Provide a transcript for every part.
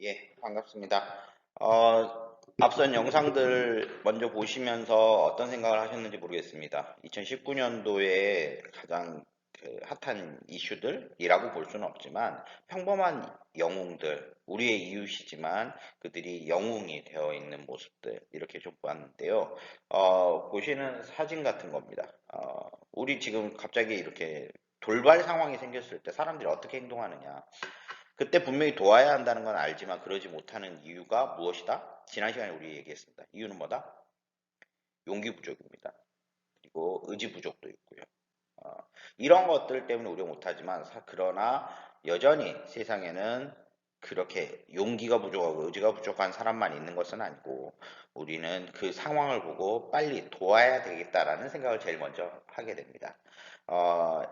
예, 반갑습니다. 앞선 영상들 먼저 보시면서 어떤 생각을 하셨는지 모르겠습니다. 2019년도에 가장 핫한 이슈들이라고 볼 수는 없지만 평범한 영웅들, 우리의 이웃이지만 그들이 영웅이 되어 있는 모습들 이렇게 좀 봤는데요. 보시는 사진 같은 겁니다. 우리 지금 갑자기 이렇게 돌발 상황이 생겼을 때 사람들이 어떻게 행동하느냐. 그때 분명히 도와야 한다는 건 알지만 그러지 못하는 이유가 무엇이다? 지난 시간에 우리 얘기했습니다. 이유는 뭐다? 용기 부족입니다. 그리고 의지 부족도 있고요. 어, 이런 것들 때문에 우려 못하지만 그러나 여전히 세상에는 그렇게 용기가 부족하고 의지가 부족한 사람만 있는 것은 아니고 우리는 그 상황을 보고 빨리 도와야 되겠다라는 생각을 제일 먼저 하게 됩니다.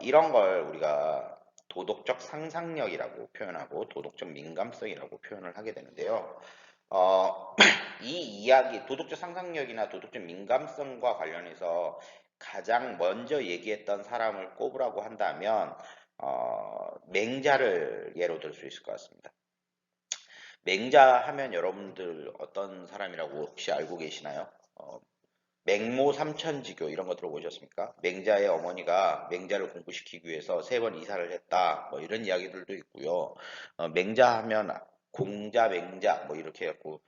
이런 걸 우리가 도덕적 상상력이라고 표현하고 도덕적 민감성이라고 표현을 하게 되는데요. 어, 이 이야기, 도덕적 상상력이나 도덕적 민감성과 관련해서 가장 먼저 얘기했던 사람을 꼽으라고 한다면, 맹자를 예로 들 수 있을 것 같습니다. 맹자 하면 여러분들 어떤 사람이라고 혹시 알고 계시나요? 맹모 삼천지교 이런 거 들어보셨습니까? 맹자의 어머니가 맹자를 공부시키기 위해서 3번 이사를 했다. 뭐 이런 이야기들도 있고요. 맹자 하면 공자, 맹자 뭐 이렇게 해갖고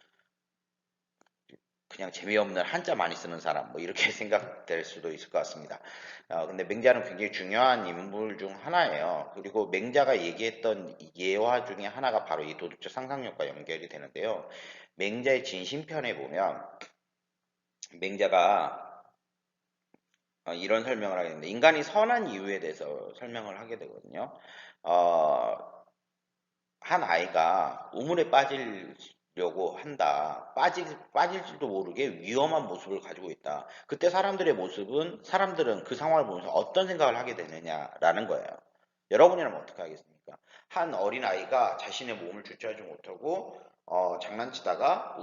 그냥 재미없는 한자 많이 쓰는 사람 뭐 이렇게 생각될 수도 있을 것 같습니다. 근데 맹자는 굉장히 중요한 인물 중 하나예요. 그리고 맹자가 얘기했던 예화 중에 하나가 바로 이 도덕적 상상력과 연결이 되는데요. 맹자의 진심편에 보면 맹자가 이런 설명을 하게 됩니다. 인간이 선한 이유에 대해서 설명을 하게 되거든요. 어, 한 아이가 우물에 빠지려고 한다. 빠질지도 모르게 위험한 모습을 가지고 있다. 그때 사람들은 그 상황을 보면서 어떤 생각을 하게 되느냐라는 거예요. 여러분이라면 어떻게 하겠습니까? 한 어린 아이가 자신의 몸을 주체하지 못하고 장난치다가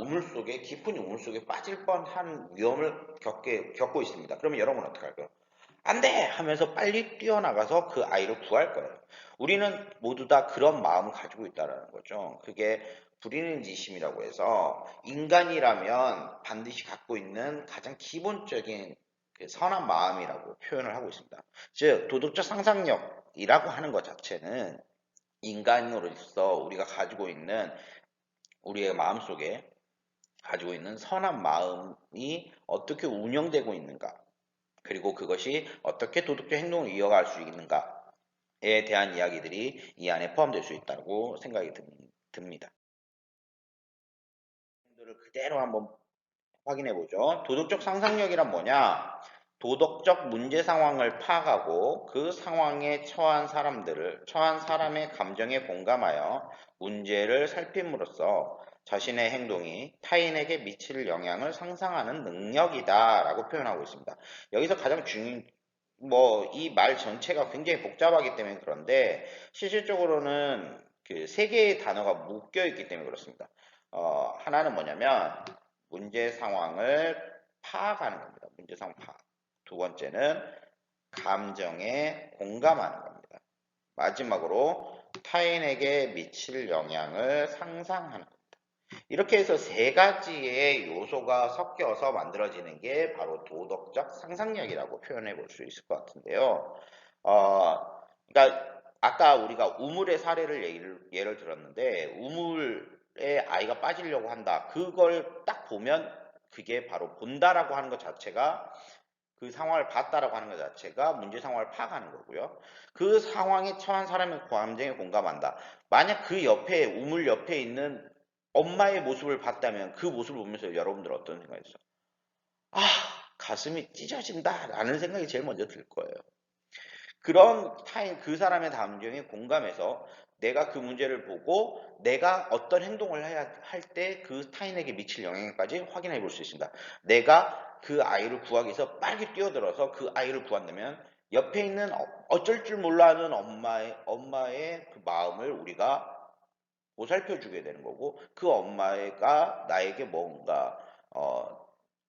깊은 우물 속에 빠질 뻔한 위험을 겪고 있습니다. 그러면 여러분은 어떻게 할까요? 안 돼! 하면서 빨리 뛰어나가서 그 아이를 구할 거예요. 우리는 모두 다 그런 마음을 가지고 있다는 거죠. 그게 불인지심이라고 해서 인간이라면 반드시 갖고 있는 가장 기본적인 그 선한 마음이라고 표현을 하고 있습니다. 즉, 도덕적 상상력이라고 하는 것 자체는 인간으로서 우리가 가지고 있는 우리의 마음속에 가지고 있는 선한 마음이 어떻게 운영되고 있는가, 그리고 그것이 어떻게 도덕적 행동을 이어갈 수 있는가에 대한 이야기들이 이 안에 포함될 수 있다고 생각이 듭니다. 를 그대로 한번 확인해 보죠. 도덕적 상상력이란 뭐냐? 도덕적 문제 상황을 파악하고 그 상황에 처한 사람의 감정에 공감하여 문제를 살핌으로써 자신의 행동이 타인에게 미칠 영향을 상상하는 능력이다라고 표현하고 있습니다. 여기서 가장 이 말 전체가 굉장히 복잡하기 때문에 그런데 실질적으로는 그 세 개의 단어가 묶여 있기 때문에 그렇습니다. 하나는 뭐냐면 문제 상황을 파악하는 겁니다. 문제 상황 파악. 두 번째는 감정에 공감하는 겁니다. 마지막으로 타인에게 미칠 영향을 상상하는 겁니다. 이렇게 해서 세 가지의 요소가 섞여서 만들어지는 게 바로 도덕적 상상력이라고 표현해 볼 수 있을 것 같은데요. 그러니까 아까 우리가 우물의 사례를 예를 들었는데 우물에 아이가 빠지려고 한다. 그걸 딱 보면 그게 바로 본다라고 하는 것 자체가 그 상황을 봤다라고 하는 것 자체가 문제 상황을 파악하는 거고요. 그 상황에 처한 사람의 감정에 공감한다. 만약 그 옆에 우물 옆에 있는 엄마의 모습을 봤다면 그 모습을 보면서 여러분들 어떤 생각이 있어요? 아, 가슴이 찢어진다라는 생각이 제일 먼저 들 거예요. 그 사람의 감정에 공감해서 내가 그 문제를 보고 내가 어떤 행동을 해야 할 때 그 타인에게 미칠 영향까지 확인해 볼 수 있습니다. 내가 그 아이를 구하기 위해서 빨리 뛰어들어서 그 아이를 구한다면 옆에 있는 어쩔 줄 몰라하는 엄마의 그 마음을 우리가 보살펴 주게 되는 거고 그 엄마가 나에게 뭔가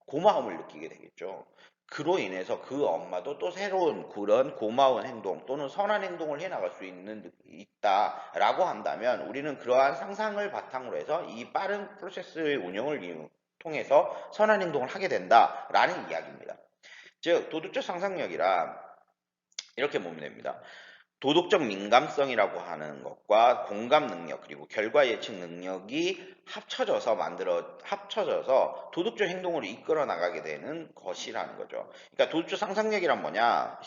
고마움을 느끼게 되겠죠. 그로 인해서 그 엄마도 또 새로운 그런 고마운 행동 또는 선한 행동을 해 나갈 수 있다라고 한다면 우리는 그러한 상상을 바탕으로 해서 이 빠른 프로세스의 운영을 통해서 선한 행동을 하게 된다라는 이야기입니다. 즉 도덕적 상상력이라 이렇게 보면 됩니다. 도덕적 민감성이라고 하는 것과 공감 능력 그리고 결과 예측 능력이 합쳐져서 도덕적 행동으로 이끌어 나가게 되는 것이라는 거죠. 그러니까 도덕적 상상력이란 뭐냐?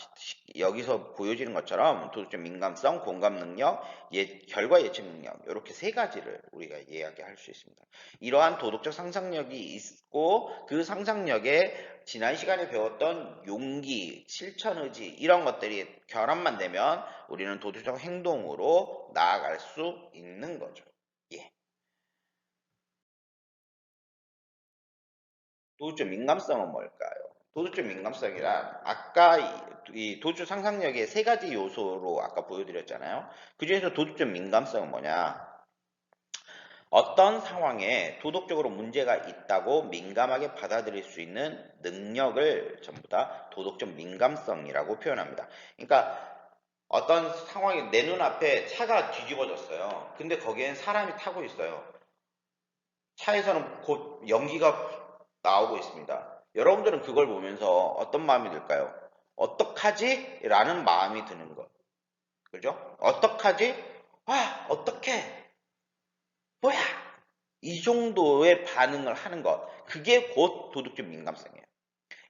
여기서 보여지는 것처럼 도덕적 민감성, 공감 능력, 결과 예측 능력 이렇게 세 가지를 우리가 이야기할 수 있습니다. 이러한 도덕적 상상력이 있고 그 상상력에 지난 시간에 배웠던 용기, 실천 의지 이런 것들이 결합만 되면 우리는 도덕적 행동으로 나아갈 수 있는 거죠. 예. 도덕적 민감성은 뭘까요? 도덕적 민감성이란 아까 이 도덕적 상상력의 세 가지 요소로 아까 보여드렸잖아요. 그 중에서 도덕적 민감성은 뭐냐? 어떤 상황에 도덕적으로 문제가 있다고 민감하게 받아들일 수 있는 능력을 전부 다 도덕적 민감성이라고 표현합니다. 그러니까 어떤 상황이 내 눈앞에 차가 뒤집어졌어요. 근데 거기엔 사람이 타고 있어요. 차에서는 곧 연기가 나오고 있습니다. 여러분들은 그걸 보면서 어떤 마음이 들까요? 어떡하지? 라는 마음이 드는 것. 그죠? 어떡하지? 아, 어떡해? 뭐야? 이 정도의 반응을 하는 것. 그게 곧 도덕적 민감성이에요.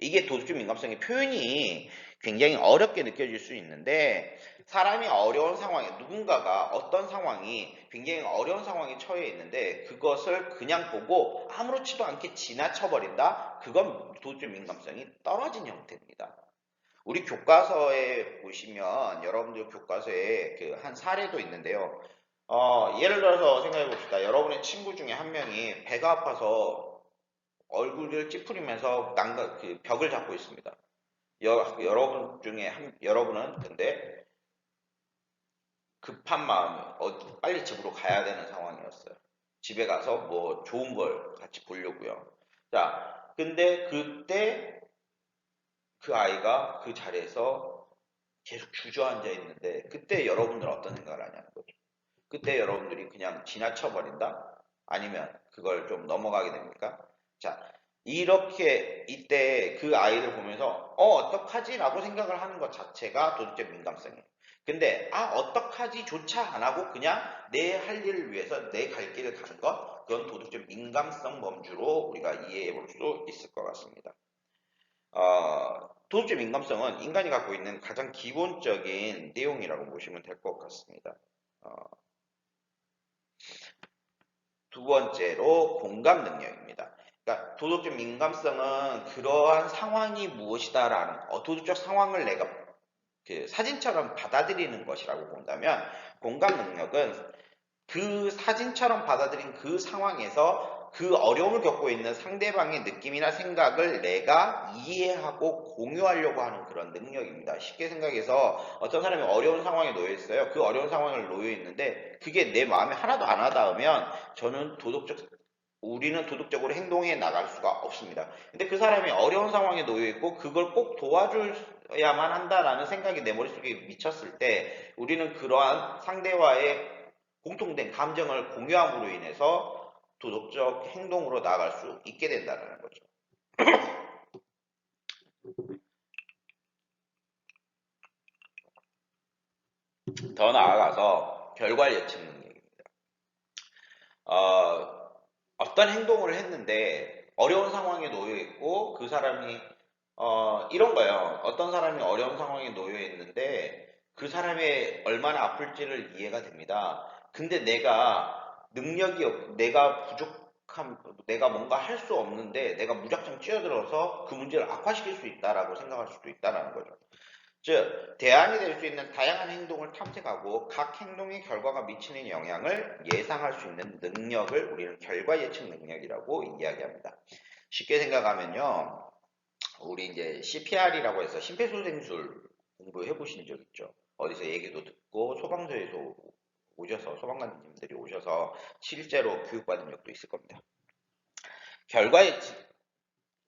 이게 도덕적 민감성의 표현이 굉장히 어렵게 느껴질 수 있는데 사람이 어려운 상황에 누군가가 어떤 상황이 굉장히 어려운 상황에 처해 있는데 그것을 그냥 보고 아무렇지도 않게 지나쳐 버린다. 그건 도덕적 민감성이 떨어진 형태입니다. 우리 교과서에 보시면 여러분들 교과서에 그 한 사례도 있는데요. 예를 들어서 생각해 봅시다. 여러분의 친구 중에 한 명이 배가 아파서 얼굴을 찌푸리면서 그 벽을 잡고 있습니다. 여러분 중에 여러분은 근데 급한 마음에 빨리 집으로 가야 되는 상황이었어요. 집에 가서 뭐 좋은 걸 같이 보려고요. 자, 근데 그때 그 아이가 그 자리에서 계속 주저앉아 있는데 그때 여러분들은 어떤 생각을 하냐는 거죠. 그때 여러분들이 그냥 지나쳐 버린다? 아니면 그걸 좀 넘어가게 됩니까? 자, 이렇게 이때 그 아이를 보면서 어떡하지? 라고 생각을 하는 것 자체가 도덕적 민감성이에요. 근데 어떡하지? 조차 안 하고 그냥 내 할 일을 위해서 내 갈 길을 가는 것 그건 도덕적 민감성 범주로 우리가 이해해 볼 수 있을 것 같습니다. 도덕적 민감성은 인간이 갖고 있는 가장 기본적인 내용이라고 보시면 될 것 같습니다. 어, 두 번째로 공감 능력입니다. 그러니까 도덕적 민감성은 그러한 상황이 무엇이다라는 도덕적 상황을 내가 그 사진처럼 받아들이는 것이라고 본다면 공감 능력은 그 사진처럼 받아들인 그 상황에서 그 어려움을 겪고 있는 상대방의 느낌이나 생각을 내가 이해하고 공유하려고 하는 그런 능력입니다. 쉽게 생각해서 어떤 사람이 어려운 상황에 놓여 있어요. 그 어려운 상황을 놓여 있는데 그게 내 마음에 하나도 안 와닿으면 우리는 도덕적으로 행동해 나갈 수가 없습니다. 근데 그 사람이 어려운 상황에 놓여 있고 그걸 꼭 도와줘야만 한다라는 생각이 내 머릿속에 미쳤을 때 우리는 그러한 상대와의 공통된 감정을 공유함으로 인해서 도덕적 행동으로 나아갈 수 있게 된다는 거죠. 더 나아가서 결과 예측 능력입니다. 어떤 행동을 했는데 어려운 상황에 놓여 있고 그 사람이 이런 거예요. 어떤 사람이 어려운 상황에 놓여 있는데 그 사람이 얼마나 아플지를 이해가 됩니다. 근데 내가 내가 뭔가 할 수 없는데 내가 무작정 뛰어들어서 그 문제를 악화시킬 수 있다라고 생각할 수도 있다라는 거죠. 즉, 대안이 될 수 있는 다양한 행동을 탐색하고 각 행동의 결과가 미치는 영향을 예상할 수 있는 능력을 우리는 결과 예측 능력이라고 이야기합니다. 쉽게 생각하면요. 우리 이제 CPR이라고 해서 심폐소생술 공부해 보신 적 있죠? 어디서 얘기도 듣고 소방서에서 오셔서 소방관님들이 오셔서 실제로 교육받은 적도 있을 겁니다. 결과 예측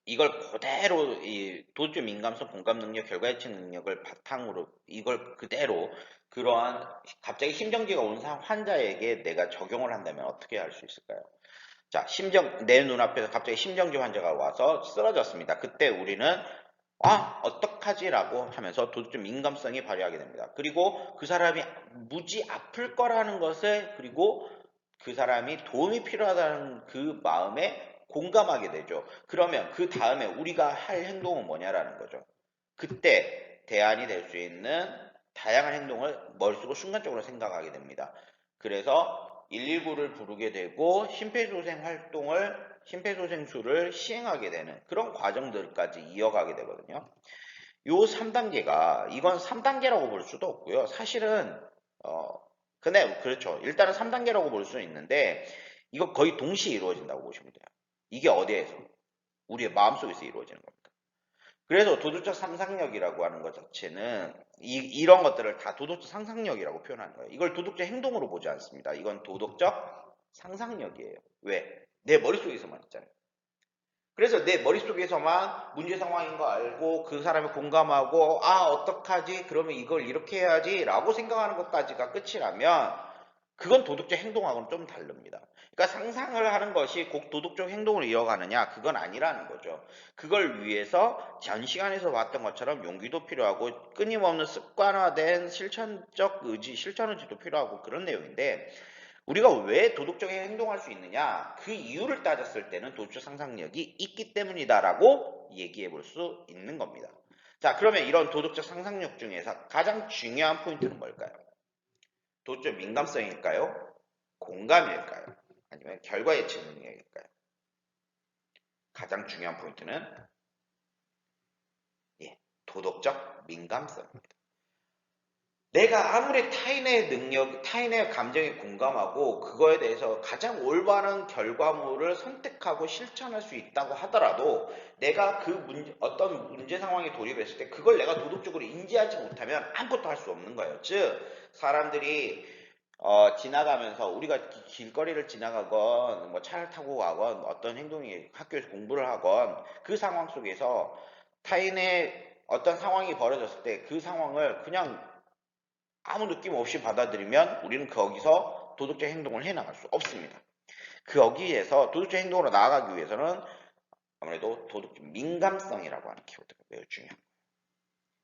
이걸 그대로 이 도주 민감성 공감 능력, 결과 예측 능력을 바탕으로 이걸 그대로 그러한 갑자기 심정지가 온 환자에게 내가 적용을 한다면 어떻게 할 수 있을까요? 자, 내 눈앞에서 갑자기 심정지 환자가 와서 쓰러졌습니다. 그때 우리는 어떡하지라고 하면서 도둑 민감성이 발휘하게 됩니다. 그리고 그 사람이 무지 아플 거라는 것에 그리고 그 사람이 도움이 필요하다는 그 마음에 공감하게 되죠. 그러면 그 다음에 우리가 할 행동은 뭐냐라는 거죠. 그때 대안이 될 수 있는 다양한 행동을 머릿속으로 순간적으로 생각하게 됩니다. 그래서 119를 부르게 되고 심폐소생술을 시행하게 되는 그런 과정들까지 이어가게 되거든요. 요 3단계가 이건 3단계라고 볼 수도 없고요. 사실은 어 근데 그렇죠. 일단은 3단계라고 볼 수는 있는데 이거 거의 동시에 이루어진다고 보시면 돼요. 이게 어디에서? 우리의 마음속에서 이루어지는 겁니다. 그래서 도덕적 상상력이라고 하는 것 자체는 이런 것들을 다 도덕적 상상력이라고 표현하는 거예요. 이걸 도덕적 행동으로 보지 않습니다. 이건 도덕적 상상력이에요. 왜? 내 머릿속에서만 있잖아요. 그래서 내 머릿속에서만 문제 상황인 거 알고 그 사람이 공감하고 어떡하지? 그러면 이걸 이렇게 해야지 라고 생각하는 것까지가 끝이라면 그건 도덕적 행동하고는 좀 다릅니다. 그러니까 상상을 하는 것이 꼭 도덕적 행동을 이어가느냐 그건 아니라는 거죠. 그걸 위해서 전 시간에서 봤던 것처럼 용기도 필요하고 끊임없는 습관화된 실천적 의지, 실천 의지도 필요하고 그런 내용인데 우리가 왜 도덕적인 행동할 수 있느냐? 그 이유를 따졌을 때는 도덕적 상상력이 있기 때문이다라고 얘기해 볼 수 있는 겁니다. 자, 그러면 이런 도덕적 상상력 중에서 가장 중요한 포인트는 뭘까요? 도덕적 민감성일까요? 공감일까요? 아니면 결과 예측 능력일까요? 가장 중요한 포인트는 도덕적 민감성입니다. 내가 아무리 타인의 능력, 타인의 감정에 공감하고 그거에 대해서 가장 올바른 결과물을 선택하고 실천할 수 있다고 하더라도 내가 어떤 문제 상황에 돌입했을 때 그걸 내가 도덕적으로 인지하지 못하면 아무것도 할 수 없는 거예요. 즉, 사람들이 지나가면서 우리가 길거리를 지나가건 뭐 차를 타고 가건 어떤 행동이 학교에서 공부를 하건 그 상황 속에서 타인의 어떤 상황이 벌어졌을 때 그 상황을 그냥 아무 느낌 없이 받아들이면 우리는 거기서 도덕적 행동을 해나갈 수 없습니다. 거기에서 도덕적 행동으로 나아가기 위해서는 아무래도 도덕적 민감성이라고 하는 키워드가 매우 중요합니다.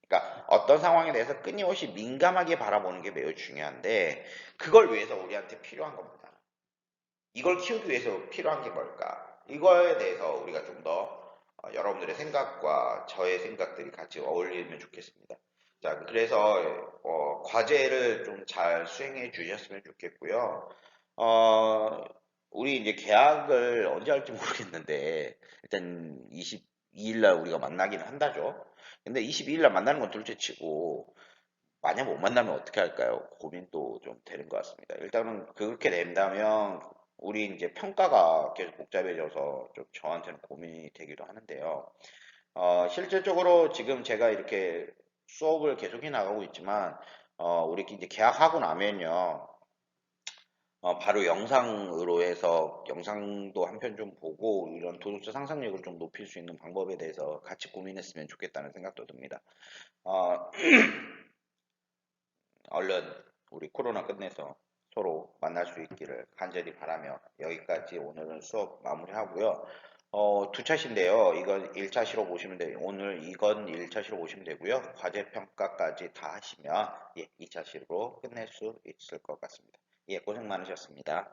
그러니까 어떤 상황에 대해서 끊임없이 민감하게 바라보는 게 매우 중요한데 그걸 위해서 우리한테 필요한 겁니다. 이걸 키우기 위해서 필요한 게 뭘까? 이거에 대해서 우리가 좀 더 여러분들의 생각과 저의 생각들이 같이 어울리면 좋겠습니다. 자, 그래서 과제를 좀 잘 수행해 주셨으면 좋겠고요. 어, 우리 이제 계약을 언제 할지 모르겠는데 일단 22일 날 우리가 만나기는 한다죠. 근데 22일 날 만나는 건 둘째 치고 만약 못 만나면 어떻게 할까요? 고민도 좀 되는 것 같습니다. 일단은 그렇게 된다면 우리 이제 평가가 계속 복잡해져서 좀 저한테는 고민이 되기도 하는데요. 실질적으로 지금 제가 이렇게 수업을 계속해 나가고 있지만, 우리 이제 계약하고 나면요, 바로 영상으로 해서 영상도 한 편 좀 보고 이런 도덕적 상상력을 좀 높일 수 있는 방법에 대해서 같이 고민했으면 좋겠다는 생각도 듭니다. 어, 얼른 우리 코로나 끝내서 서로 만날 수 있기를 간절히 바라며 여기까지 오늘은 수업 마무리하고요. 두 차시인데요. 이건 1차시로 보시면 돼요. 오늘 이건 1차시로 보시면 되고요. 과제 평가까지 다 하시면 2차시로 끝낼 수 있을 것 같습니다. 고생 많으셨습니다.